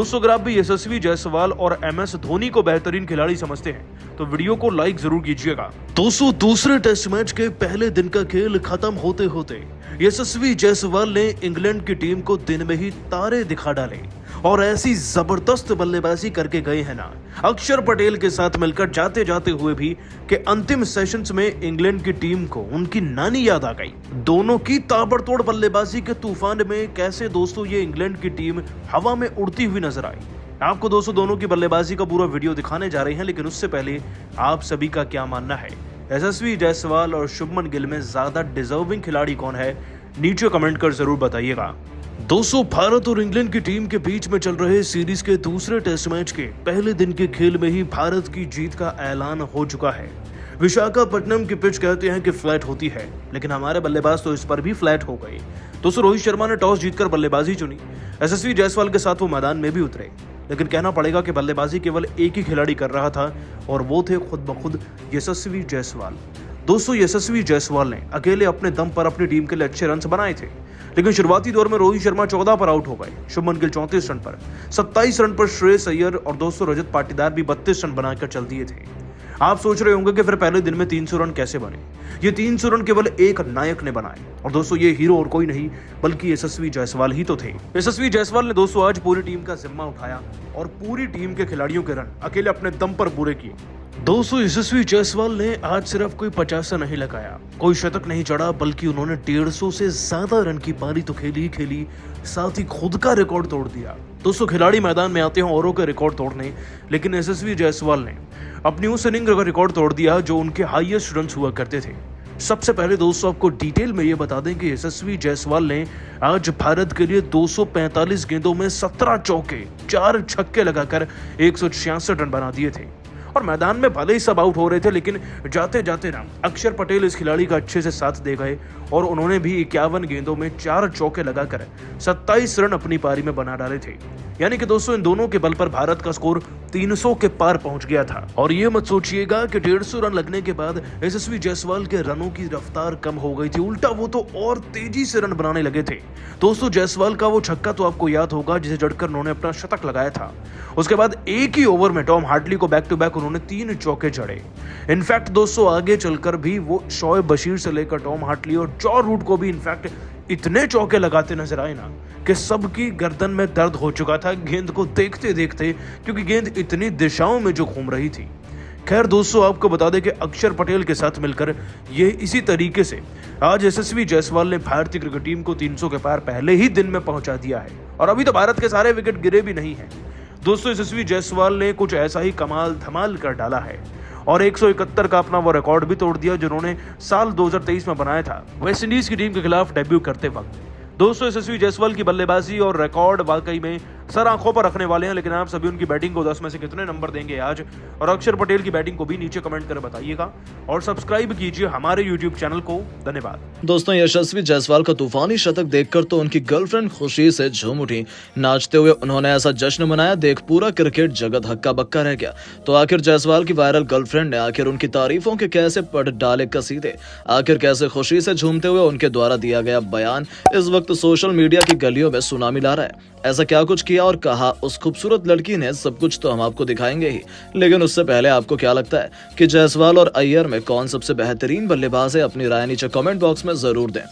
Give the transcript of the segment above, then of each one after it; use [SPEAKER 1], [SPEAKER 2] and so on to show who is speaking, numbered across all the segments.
[SPEAKER 1] दोस्तों अगर आप भी यशस्वी जायसवाल और MS धोनी को बेहतरीन खिलाड़ी समझते हैं तो वीडियो को लाइक जरूर कीजिएगा। दोस्तों दूसरे टेस्ट मैच के पहले दिन का खेल खत्म होते होते यशस्वी जायसवाल ने इंग्लैंड की टीम को दिन में ही तारे दिखा डाले और ऐसी जबरदस्त बल्लेबाजी करके गए हैं ना अक्षर पटेल के साथ मिलकर जाते जाते हुए भी कि अंतिम सेशंस में इंग्लैंड की टीम को उनकी नानी याद आ गई। दोनों की ताबड़तोड़ बल्लेबाजी के तूफान में कैसे दोस्तों ये इंग्लैंड की टीम हवा में उड़ती हुई नजर आई। आपको दोस्तों दोनों की बल्लेबाजी का पूरा वीडियो दिखाने जा रहे हैं, लेकिन उससे पहले आप सभी का क्या मानना है, यशस्वी जायसवाल और शुभमन गिल में ज्यादा डिजर्विंग खिलाड़ी कौन है, नीचे कमेंट कर जरूर बताइएगा। दोस्तों भारत और इंग्लैंड की टीम के बीच में चल रहे सीरीज के दूसरे टेस्ट मैच के पहले दिन के खेल में ही भारत की जीत का ऐलान हो चुका है। विशाखापट्टनम की पिच कहते हैं कि फ्लैट होती है, लेकिन हमारे बल्लेबाज तो इस पर भी फ्लैट हो गए। दोस्तों रोहित शर्मा ने टॉस जीतकर बल्लेबाजी चुनी। यशस्वी जायसवाल के साथ वो मैदान में भी उतरे, लेकिन कहना पड़ेगा कि बल्लेबाजी केवल एक ही खिलाड़ी कर रहा था और वो थे खुद ब खुद यशस्वी जायसवाल। दोस्तों यशस्वी जायसवाल ने अकेले अपने दम पर अपनी टीम के लिए अच्छे रन बनाए थे, लेकिन शुरुआती दौर में रोहित शर्मा 14 पर आउट हो गए, शुभमन गिल 34 रन पर, 27 रन पर श्रेयस अय्यर और दोस्तों रजत पाटीदार भी 32 रन बनाकर चल दिए थे। आप सोच रहे होंगे कि फिर पहले दिन में 300 रन कैसे बने। ये 300 रन केवल एक नायक ने बनाए और दोस्तों ये हीरो और कोई नहीं बल्कि यशस्वी जायसवाल ही तो थे। यशस्वी जायसवाल ने दोस्तों आज पूरी टीम का जिम्मा उठाया और पूरी टीम के खिलाड़ियों के रन अकेले अपने दम पर पूरे किए। दोस्तों यशस्वी जायसवाल ने आज सिर्फ कोई 50 नहीं लगाया, कोई शतक नहीं चढ़ा, बल्कि उन्होंने 150 से ज्यादा रन की पारी तो खेली, साथ ही खुद का रिकॉर्ड तोड़ दिया। दोस्तों खिलाड़ी मैदान में आते हैं औरों के रिकॉर्ड तोड़ने, लेकिन यशस्वी जायसवाल ने अपनी उस इनिंग का रिकॉर्ड तोड़ दिया जो उनके हाईएस्ट रन हुआ करते थे। सबसे पहले दोस्तों आपको डिटेल में ये बता दें कि यशस्वी जायसवाल ने आज भारत के लिए 245 गेंदों में 17 चौके 4 छक्के लगाकर 166 रन बना दिए थे। और मैदान में भले ही सब आउट हो रहे थे, लेकिन जाते जाते ना अक्षर पटेल इस खिलाड़ी का अच्छे से साथ दे गए और उन्होंने भी 51 गेंदों में 4 चौके लगाकर 27 रन अपनी पारी में बना डाले थे। यानी कि दोस्तों इन दोनों के बल पर भारत का स्कोर 300 के पार पहुंच गया था। और ये मत सोचिएगा कि 150 रन लगने के बाद यशस्वी जायसवाल के रनों की रफ्तार कम हो गई थी, उल्टा वो तो और तेजी से रन बनाने लगे थे। दोस्तों जायसवाल का वो छक्का तो आपको याद होगा जिसे जड़कर उन्होंने अपना शतक लगाया था। उसके बाद एक ही ओवर में टॉम हार्टली को बैक टू बैक उन्होंने 3 चौके जड़े। इनफैक्ट दोस्तों आगे चलकर भी वो शोएब बशीर से लेकर टॉम हार्टली और जॉ रूट को भी इनफैक्ट इतने चौके लगाते नजर आए ना कि सबकी गर्दन में दर्द हो चुका था गेंद को देखते देखते, क्योंकि गेंद इतनी दिशाओं में जो घूम रही थी। खैर दोस्तों आपको बता दें कि अक्षर पटेल के साथ मिलकर ये इसी तरीके से आज यशस्वी जायसवाल ने भारतीय क्रिकेट टीम को 300 के पार पहले ही दिन में पहुंचा दिया है और अभी तो भारत के सारे विकेट गिरे भी नहीं हैं। दोस्तों यशस्वी जायसवाल ने कुछ ऐसा ही कमाल धमाल कर डाला है और 171 का अपना वो रिकॉर्ड भी तोड़ दिया जिन्होंने साल 2023 में बनाया था वेस्ट इंडीज की टीम के खिलाफ डेब्यू करते वक्त। दोस्तों यशस्वी जायसवाल की बल्लेबाजी और रिकॉर्ड वाकई में सर आंखों पर रखने वाले हैं, लेकिन आप सभी उनकी बैटिंग को 10 में से कितने नंबर देंगे आज, और अक्षर पटेल की बैटिंग को भी नीचे कमेंट कर बताइएगा और सब्सक्राइब कीजिए हमारे यूट्यूब चैनल को। धन्यवाद।
[SPEAKER 2] दोस्तों यशस्वी जायसवाल का तूफानी शतक देखकर तो उनकी गर्लफ्रेंड खुशी से झूम उठी। नाचते हुए उन्होंने ऐसा जश्न मनाया, देख पूरा क्रिकेट जगत हक्का बक्का रह गया। तो आखिर जायसवाल की वायरल गर्लफ्रेंड ने आखिर उनकी तारीफों के कैसे पढ़ डाले कसीदे, आखिर कैसे खुशी से झूमते हुए उनके द्वारा दिया गया बयान इस वक्त सोशल मीडिया की गलियों में सुनामी ला रहा है। ऐसा क्या कुछ किया और कहा उस खूबसूरत लड़की ने, सब कुछ तो हम आपको दिखाएंगे ही, लेकिन उससे पहले आपको क्या लगता है कि जायसवाल और अय्यर में कौन सबसे बेहतरीन बल्लेबाज है, अपनी राय नीचे कमेंट बॉक्स में जरूर दें।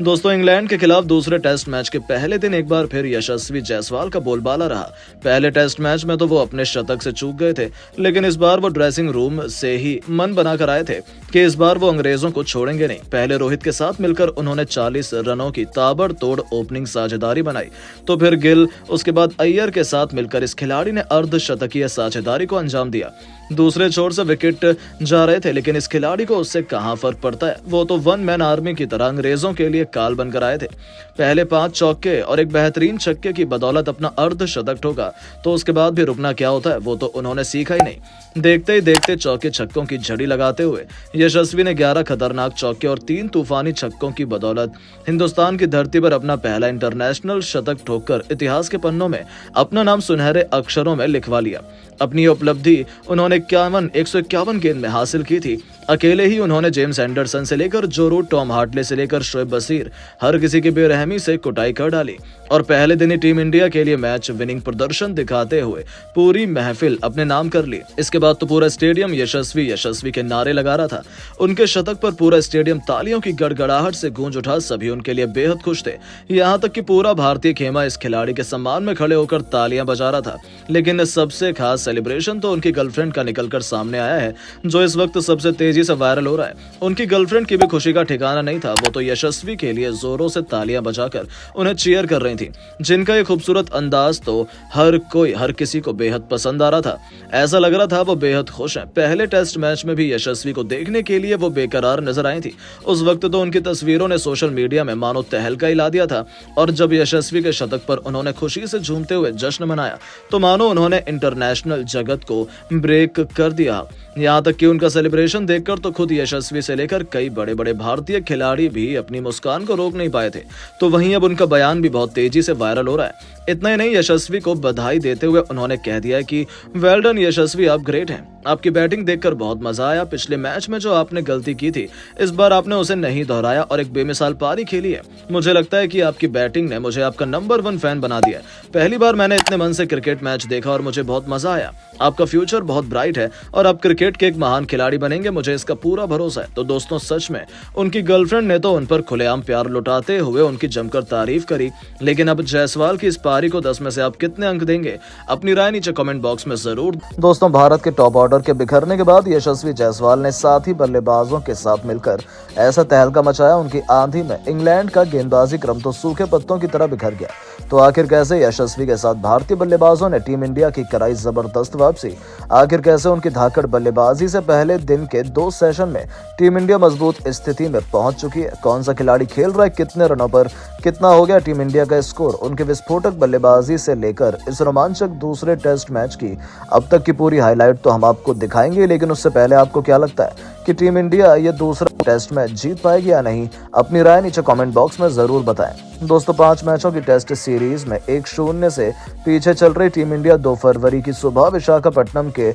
[SPEAKER 2] दोस्तों इंग्लैंड के खिलाफ दूसरे टेस्ट मैच के पहले दिन एक बार फिर यशस्वी जायसवाल का बोलबाला रहा। पहले टेस्ट मैच में तो वो अपने शतक से चूक गए थे, लेकिन इस बार वो ड्रेसिंग रूम से ही मन बनाकर आए थे कि इस बार वो अंग्रेजों को छोड़ेंगे नहीं। पहले रोहित के साथ मिलकर उन्होंने 40 रनों की ताबड़तोड़ ओपनिंग साझेदारी बनाई, तो फिर गिल, उसके बाद अय्यर के साथ मिलकर इस खिलाड़ी ने अर्धशतकीय साझेदारी को अंजाम दिया। दूसरे छोर से विकेट जा रहे थे, लेकिन इस खिलाड़ी को उससे कहां फर्क पड़ता है, वो तो वन मैन आर्मी की तरह अंग्रेजों के लिए काल बनकर आए थे। पहले 5 चौके और एक बेहतरीन छक्के की बदौलत अपना अर्धशतक ठोका, तो उसके बाद भी रुकना क्या होता है वो तो उन्होंने सीखा ही नहीं। देखते ही देखते चौके छक्कों की झड़ी लगाते हुए यशस्वी ने 11 खतरनाक चौके और 3 तूफानी छक्कों की बदौलत हिंदुस्तान की धरती पर अपना पहला इंटरनेशनल शतक ठोककर इतिहास के पन्नों में अपना नाम सुनहरे अक्षरों में लिखवा लिया। अपनी उपलब्धि उन्होंने 151 गेंद में हासिल की थी। अकेले ही उन्होंने जेम्स एंडरसन से लेकर जो रूट, टॉम हार्टले से लेकर शोएब बशीर, हर किसी की बेरहमी से कुटाई कर डाली और पहले दिन ही टीम इंडिया के लिए मैच विनिंग प्रदर्शन दिखाते हुए पूरी महफिल अपने नाम कर ली। इसके बाद तो पूरा स्टेडियम यशस्वी यशस्वी के नारे लगा रहा था। उनके शतक पर पूरा स्टेडियम तालियों की गड़गड़ाहट से गूंज उठा। सभी उनके लिए बेहद खुश थे, यहाँ तक कि पूरा भारतीय खेमा इस खिलाड़ी के सम्मान में खड़े होकर तालियां बजा रहा था। लेकिन सबसे खास सेलिब्रेशन तो उनकी गर्लफ्रेंड का निकलकर सामने आया है, जो इस वक्त सबसे तेजी से वायरल हो रहा है। उनकी गर्लफ्रेंड की भी खुशी का ठिकाना नहीं था। वो तो यशस्वी के लिए जोरों से तालियां बजाकर उन्हें चीयर कर रही थी, जिनका ये खूबसूरत अंदाज तो हर किसी को बेहद पसंद आ रहा था। ऐसा लग रहा था वो बेहद खुश हैं। पहले टेस्ट मैच में भी यशस्वी को देखने के लिए वो बेकरार नजर आई थी। उस वक्त तो उनकी तस्वीरों ने सोशल मीडिया में मानो तहलका हिला दिया था और जब यशस्वी के शतक पर उन्होंने खुशी से झूमते हुए जश्न मनाया तो मानो उन्होंने इंटरनेशनल जगत को ब्रेक कर दिया। यहाँ तक कि उनका सेलिब्रेशन देखकर तो खुद यशस्वी से लेकर कई बड़े बड़े भारतीय खिलाड़ी भी अपनी मुस्कान को रोक नहीं पाए थे। तो वहीं अब उनका बयान भी बहुत तेजी से वायरल हो रहा है। इतना ही नहीं, यशस्वी को बधाई देते हुए उन्होंने कह दिया कि वेल डन यशस्वी, आप ग्रेट हैं। आपकी बैटिंग देखकर बहुत मजा आया। पिछले मैच में जो आपने गलती की थी, इस बार आपने उसे नहीं दोहराया और एक बेमिसाल पारी खेली है। मुझे लगता है कि आपकी बैटिंग ने मुझे आपका नंबर 1 फैन बना दिया। पहली बार मैंने इतने मन से क्रिकेट मैच देखा और मुझे बहुत मजा आया। आपका फ्यूचर बहुत ब्राइट है और आप क्रिकेट के एक महान खिलाड़ी बनेंगे, मुझे इसका पूरा भरोसा है। तो दोस्तों, सच में उनकी गर्लफ्रेंड ने तो उन पर खुलेआम प्यार लुटाते हुए उनकी जमकर तारीफ करी। लेकिन अब जायसवाल की इस पारी को 10 में से आप कितने अंक देंगे? अपनी राय नीचे कमेंट बॉक्स में जरूर।
[SPEAKER 3] दोस्तों, भारत के टॉप ऑर्डर के बिखरने के बाद यशस्वी जायसवाल ने साथी बल्लेबाजों के साथ मिलकर ऐसा तहलका मचाया, उनकी आंधी में इंग्लैंड का गेंदबाजी क्रम तो सूखे पत्तों की तरह बिखर गया। तो आखिर कैसे यशस्वी के साथ भारतीय बल्लेबाजों ने टीम इंडिया की कराई जबरदस्त वापसी? आखिर कैसे उनकी धाकड़ बल्लेबाजी से पहले दिन के 2 सेशन में टीम इंडिया मजबूत स्थिति में पहुंच चुकी है? कौन सा खिलाड़ी खेल रहा है, कितने रनों पर कितना हो गया टीम इंडिया का स्कोर? उनके विस्फोटक बल्लेबाजी से लेकर इस रोमांचक दूसरे टेस्ट मैच की अब तक की पूरी हाईलाइट तो हम आपको दिखाएंगे, लेकिन उससे पहले आपको क्या लगता है कि टीम इंडिया ये दूसरा टेस्ट मैच जीत पाएगी या नहीं? अपनी राय नीचे कमेंट बॉक्स में जरूर बताएं। दोस्तों, 5 मैचों की टेस्ट सीरीज में 1-0 से पीछे चल रही टीम इंडिया 2 फरवरी की सुबह विशाखापट्टनम के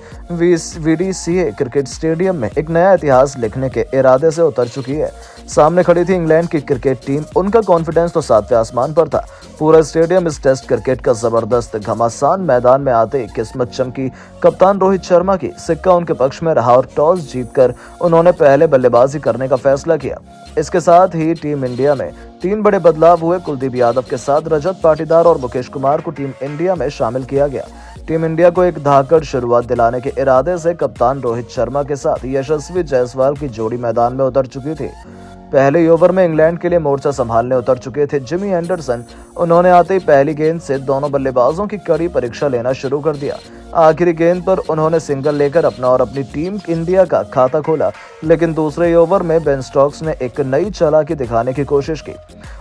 [SPEAKER 3] VDCA क्रिकेट स्टेडियम में एक नया इतिहास लिखने के इरादे से उतर चुकी है। सामने खड़ी थी इंग्लैंड की क्रिकेट टीम। उनका कॉन्फिडेंस तो 7वें आसमान पर था। पूरा स्टेडियम इस टेस्ट क्रिकेट का जबरदस्त घमासान मैदान में आते ही किस्मत चमकी। कप्तान रोहित शर्मा की सिक्का उनके पक्ष में रहा और टॉस जीतकर उन्होंने पहले बल्लेबाजी करने का फैसला किया। इसके साथ ही टीम इंडिया में 3 बड़े बदलाव हुए। कुलदीप यादव के साथ रजत पाटीदार और मुकेश कुमार को टीम इंडिया में शामिल किया गया। टीम इंडिया को एक धाकड़ शुरुआत दिलाने के इरादे से कप्तान रोहित शर्मा के साथ यशस्वी जायसवाल की जोड़ी मैदान में उतर चुकी थी। पहले ही ओवर में इंग्लैंड के लिए मोर्चा संभालने उतर चुके थे जिमी एंडरसन। उन्होंने आते ही पहली गेंद से दोनों बल्लेबाजों की कड़ी परीक्षा लेना शुरू कर दिया। आखिरी गेंद पर उन्होंने सिंगल लेकर अपना और अपनी टीम इंडिया का खाता खोला, लेकिन दूसरे ओवर में बेन स्टोक्स ने एक नई चालाकी दिखाने की कोशिश की।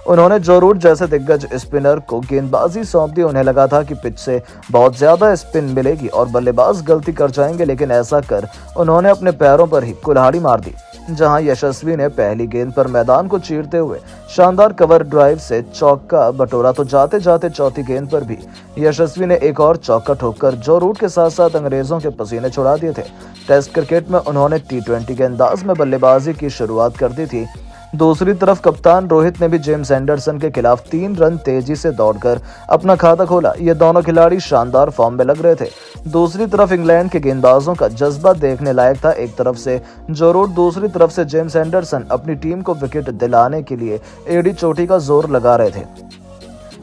[SPEAKER 3] उन्होंने जो रूट जैसे दिग्गज स्पिनर को गेंदबाजी सौंप दी। उन्हें लगा था कि पिच से बहुत ज्यादा स्पिन मिलेगी और बल्लेबाज गलती कर जाएंगे, लेकिन ऐसा कर उन्होंने अपने पैरों पर ही कुल्हाड़ी मार दी। जहां यशस्वी ने पहली गेंद पर मैदान को चीरते हुए शानदार कवर ड्राइव से चौका बटोरा, तो जाते जाते चौथी गेंद पर भी यशस्वी ने एक और चौका ठोककर जो रूट के साथ साथ अंग्रेजों के पसीने छुड़ा दिए थे। टेस्ट क्रिकेट में उन्होंने T20 के अंदाज में बल्लेबाजी की शुरुआत कर दी थी। दूसरी तरफ कप्तान रोहित ने भी जेम्स एंडरसन के खिलाफ 3 रन तेजी से दौड़कर अपना खाता खोला। ये दोनों खिलाड़ी शानदार फॉर्म में लग रहे थे। दूसरी तरफ इंग्लैंड के गेंदबाजों का जज्बा देखने लायक था। एक तरफ से जो रूट, दूसरी तरफ से जेम्स एंडरसन अपनी टीम को विकेट दिलाने के लिए एड़ी चोटी का जोर लगा रहे थे।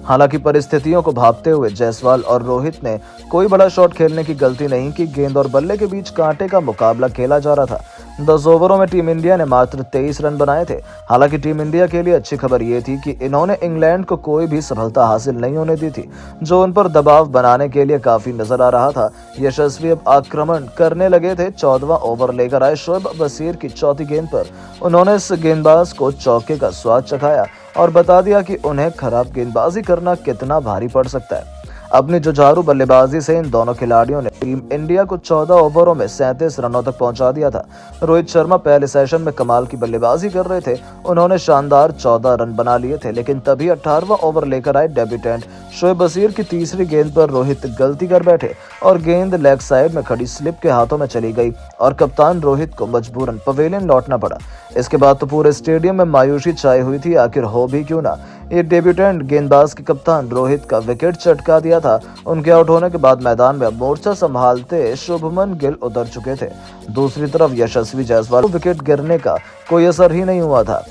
[SPEAKER 3] हालांकि परिस्थितियों को भांपते हुए जायसवाल और रोहित ने कोई बड़ा शॉट खेलने की गलती नहीं की। गेंद और बल्ले के बीच कांटे का मुकाबला खेला जा रहा था। 10 ओवरों में टीम इंडिया ने मात्र 23 रन बनाए थे। हालांकि टीम इंडिया के लिए अच्छी खबर ये थी कि इन्होंने इंग्लैंड को कोई भी सफलता हासिल नहीं होने दी थी, जो उन पर दबाव बनाने के लिए काफी नजर आ रहा था। यशस्वी अब आक्रमण करने लगे थे। 14वां ओवर लेकर आए शोएब बशीर की चौथी गेंद पर उन्होंने इस गेंदबाज को चौके का स्वाद चखाया और बता दिया कि उन्हें खराब गेंदबाजी करना कितना भारी पड़ सकता है। अपनी जुझारू बल्लेबाजी से इन दोनों खिलाड़ियों ने टीम इंडिया को 14 ओवरों में 37 रनों तक पहुंचा दिया था। रोहित शर्मा पहले सेशन में कमाल की बल्लेबाजी कर रहे थे। उन्होंने शानदार 14 रन बना लिए थे, लेकिन तभी 18वां ओवर लेकर आए डेब्यूटेंट शोएब बशीर की तीसरी गेंद पर रोहित गलती कर बैठे और गेंद लेग साइड में खड़ी स्लिप के हाथों में चली गई और कप्तान रोहित को मजबूरन पवेलियन लौटना पड़ा। इसके बाद तो पूरे स्टेडियम में मायूसी छाई हुई थी। आखिर हो भी क्यों ना, ये डेब्यूटेंट गेंदबाज के कप्तान रोहित का विकेट चटका दिया था। उनके आउट होने के बाद मैदान में मोर्चा संभालते शुभमन गिल उतर चुके थे। दूसरी तरफ यशस्वी जायसवाल को विकेट गिरने का कोई असर ही नहीं हुआ था।